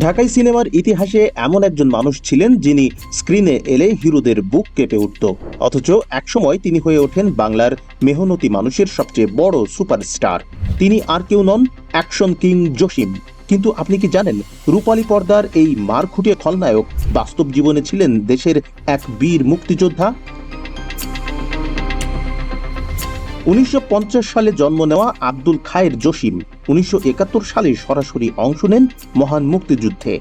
ঢাকাই সিনেমার ইতিহাসে এমন একজন মানুষ ছিলেন যিনি স্ক্রিনে এলে হিরোদের বুক কেঁপে উঠত, অথচ একসময় তিনি হয়ে ওঠেন বাংলার মেহনতি মানুষের সবচেয়ে বড় সুপারস্টার। তিনি আর কেউ নন, অ্যাকশন কিং জসিম। কিন্তু আপনি কি জানেন, রূপালী পর্দার এই মারখুঁটে খলনায়ক বাস্তব জীবনে ছিলেন দেশের এক বীর মুক্তিযোদ্ধা। 1950 সালে জন্ম নেওয়া আব্দুল খায়ের জসিম 1971 সালে সরাসরি অংশ নেন মহান মুক্তিযুদ্ধে।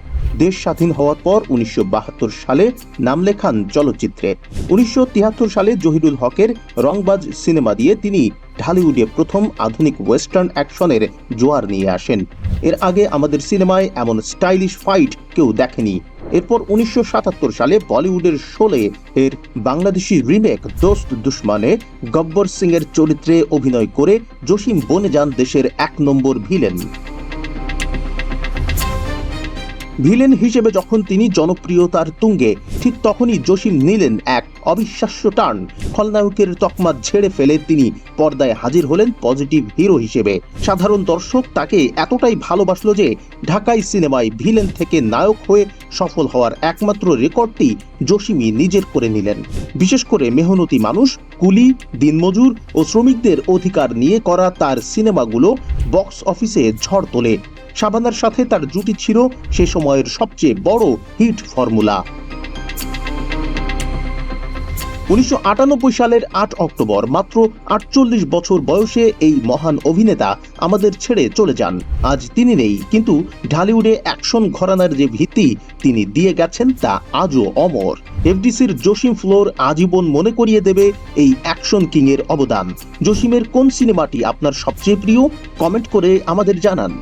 দেশ স্বাধীন হওয়ার পর 1972 সালে নাম লেখান চলচ্চিত্রে। 1973 সালে জহিরুল হকের রংবাজ সিনেমা দিয়ে তিনি ঢালিউডে প্রথম আধুনিক ওয়েস্টার্ন অ্যাকশনের জোয়ার নিয়ে আসেন। এর আগে আমাদের সিনেমায় এমন স্টাইলিশ ফাইট কেউ দেখেনি। এরপর 1977 সালে বলিউডের শোলে এর বাংলাদেশি রিমেক দোস্ত দুশমানে গব্বর সিং এর চরিত্রে অভিনয় করে জসিম বনে যান দেশের 1 নম্বর ভিলেন। ভিলেন হিসেবে যখন তিনি জনপ্রিয়তার তুঙ্গে, ঠিক তখনই জসিম নিলেন এক অবিশ্বাস্য টার্ন। খলনায়কের তকমা ঝেড়ে ফেলে তিনি পর্দায় হাজির হলেন পজিটিভ হিরো হিসেবে। সাধারণ দর্শক তাকে এতটাই ভালোবাসলো যে ঢাকাই সিনেমায় ভিলেন থেকে নায়ক হয়ে সফল হওয়ার একমাত্র রেকর্ডটি জসিমই নিজের করে নিলেন। বিশেষ করে মেহনতি মানুষ, কুলি, দিনমজুর ও শ্রমিকদের অধিকার নিয়ে করা তার সিনেমাগুলো বক্স অফিসে ঝড় তোলে। শাবানার সাথে তার জুটি ছিল সে সময়ের সবচেয়ে বড় হিট ফর্মুলা। 1998 সালের 8 অক্টোবর মাত্র 48 বছর বয়সে এই মহান অভিনেতা আমাদের ছেড়ে চলে যান। আজ তিনি নেই, কিন্তু ঢালিউডে অ্যাকশন ঘরানার যে ভিত্তি তিনি দিয়ে গেছেন তা আজও অমর। এফডিসির জসিম ফ্লোর আজীবন মনে করিয়ে দেবে এই অ্যাকশন কিং এর অবদান। জসিমের কোন সিনেমাটি আপনার সবচেয়ে প্রিয়? কমেন্ট করে আমাদের জানান।